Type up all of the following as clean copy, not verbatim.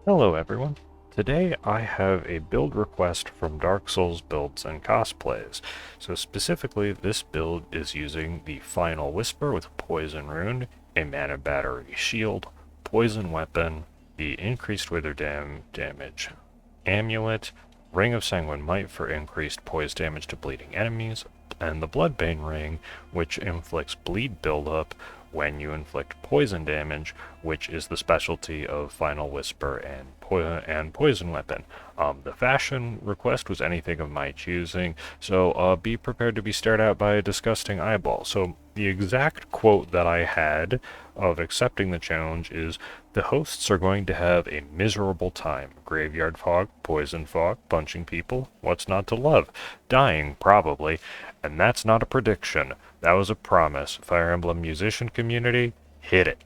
Hello everyone. Today I have a build request from Dark Souls Builds and Cosplays. So specifically this build is using the Final Whisper with Poison Rune, a Mana Battery Shield, Poison Weapon, the Increased Wither Damage Amulet, Ring of Sanguine Might for increased poise damage to bleeding enemies, and the Bloodbane Ring, which inflicts bleed buildup when you inflict poison damage, which is the specialty of Final Whisper and Poison Weapon. The fashion request was anything of my choosing, so be prepared to be stared at by a disgusting eyeball. So the exact quote that I had of accepting the challenge is, "The hosts are going to have a miserable time. Graveyard fog, poison fog, punching people. What's not to love? Dying, probably. And that's not a prediction. That was a promise. Fire Emblem musician community, hit it."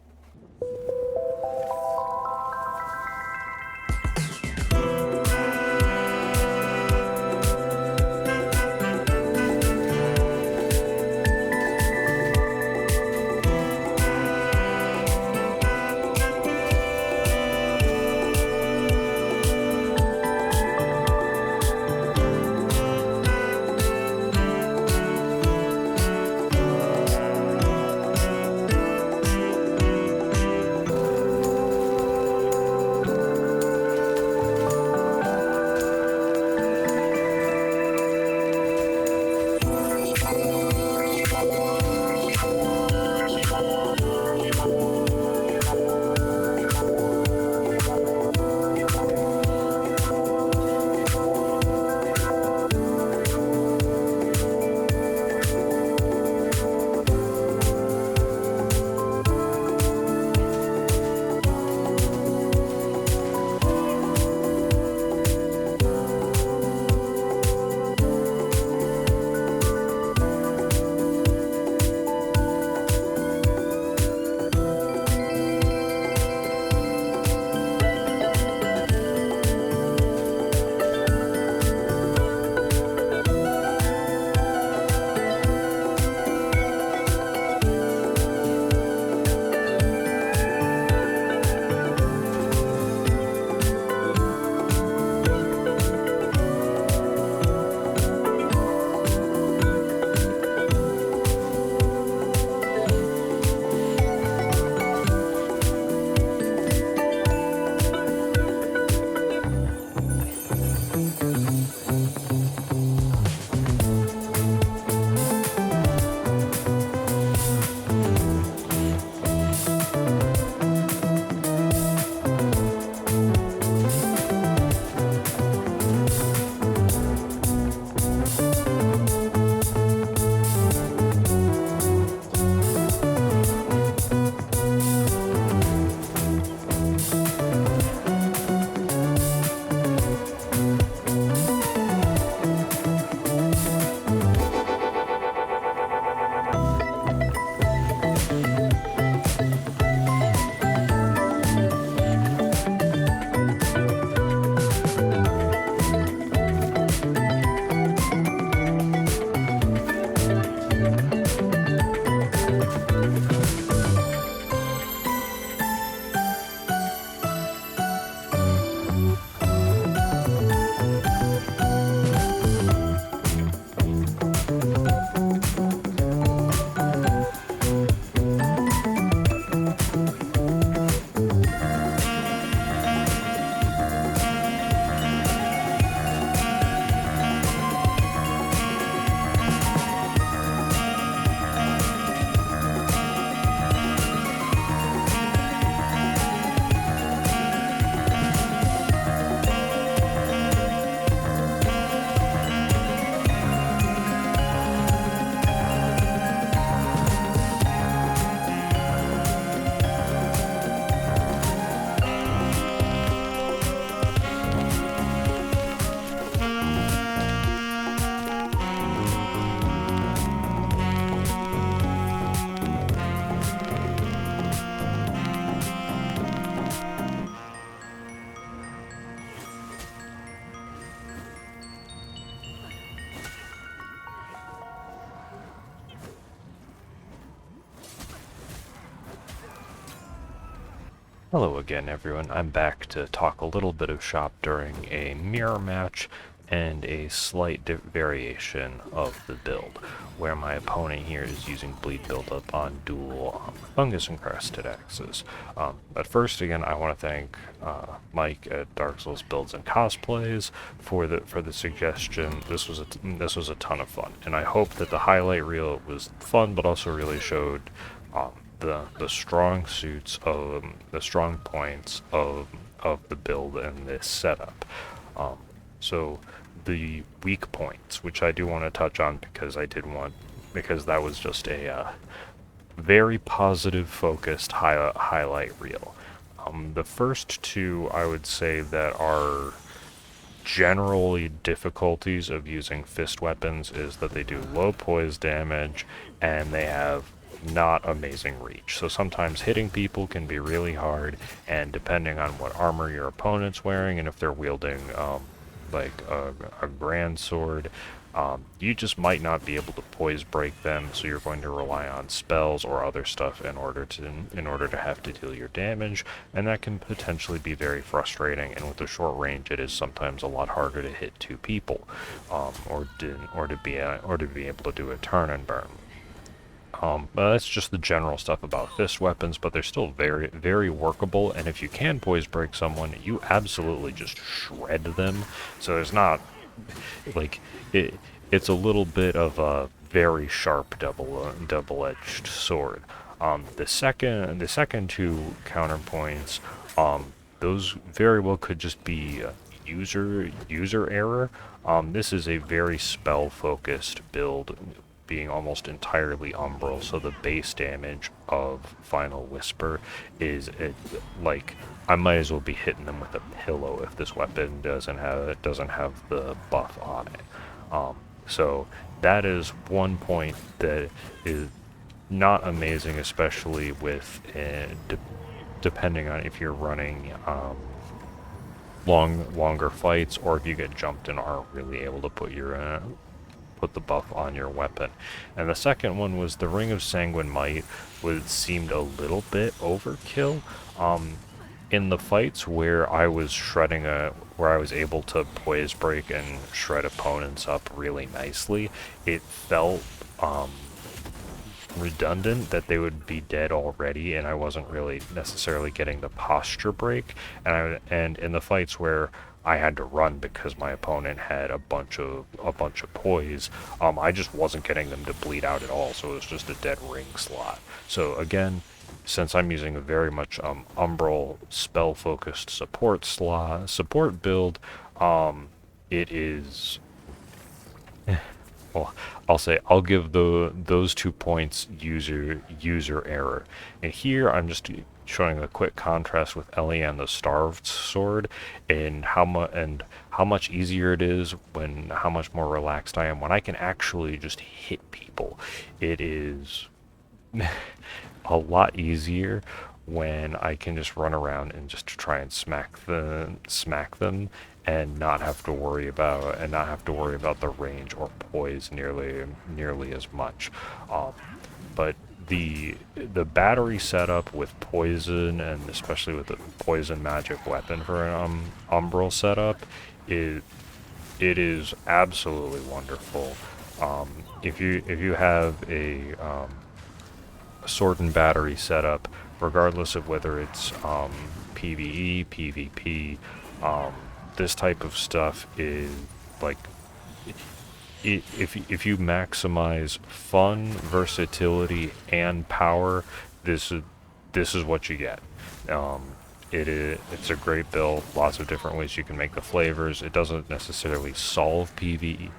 Hello again, everyone. I'm back to talk a little bit of shop during a mirror match and a slight variation of the build, where my opponent here is using bleed buildup on dual fungus encrusted axes. But first, again, I want to thank Mike at Dark Souls Builds and Cosplays for the suggestion. This was a ton of fun, and I hope that the highlight reel was fun, but also really showed the strong suits of the strong points of the build and this setup. So the weak points, which I do want to touch on because that was just a very positive focused highlight reel. The first two I would say that are generally difficulties of using fist weapons is that they do low poise damage and they have not amazing reach. So sometimes hitting people can be really hard, and depending on what armor your opponent's wearing and if they're wielding like a grand sword, you just might not be able to poise break them, so you're going to rely on spells or other stuff in order to have to deal your damage, and that can potentially be very frustrating. And with the short range, it is sometimes a lot harder to hit two people, or to be able to do a turn and burn. But that's just the general stuff about fist weapons, but they're still very, very workable, and if you can poise break someone, you absolutely just shred them. So there's not, like, it's a little bit of a very sharp double-edged sword. The second two counterpoints, those very well could just be user error. This is a very spell-focused build, being almost entirely umbral, so the base damage of Final Whisper is like I might as well be hitting them with a pillow if this weapon doesn't have the buff on it. So that is one point that is not amazing, especially with depending on if you're running longer fights, or if you get jumped and aren't really able to put the buff on your weapon. And the second one was the Ring of Sanguine Might seemed a little bit overkill. In the fights where I was where I was able to poise break and shred opponents up really nicely, it felt redundant that they would be dead already, and I wasn't really necessarily getting the posture break. And in the fights where I had to run because my opponent had a bunch of poise, I just wasn't getting them to bleed out at all, so it was just a dead ring slot. So again, since I'm using a very much umbral spell focused support build, it is well, I'll give those 2 points user error. And here I'm just showing a quick contrast with Elian the Starved Sword, and how much easier it is how much more relaxed I am when I can actually just hit people. It is a lot easier when I can just run around and just try and smack them and not have to worry about the range or poise nearly as much. But the battery setup with poison, and especially with the poison magic weapon for an umbral setup, it is absolutely wonderful. If you have a sword and battery setup, regardless of whether it's PvE, PvP, this type of stuff is like, if you maximize fun, versatility, and power, this is what you get. It's a great build. Lots of different ways you can make the flavors. It doesn't necessarily solve PvP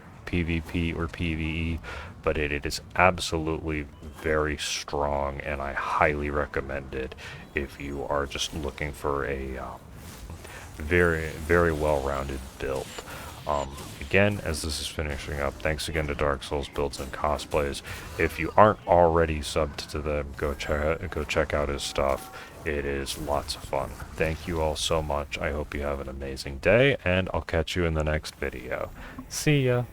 or PvE, but it is absolutely very strong, and I highly recommend it if you are just looking for a very, very well-rounded build. Again, as this is finishing up, thanks again to Dark Souls Builds and Cosplays. If you aren't already subbed to them, go check out his stuff. It is lots of fun. Thank you all so much. I hope you have an amazing day, and I'll catch you in the next video. See ya!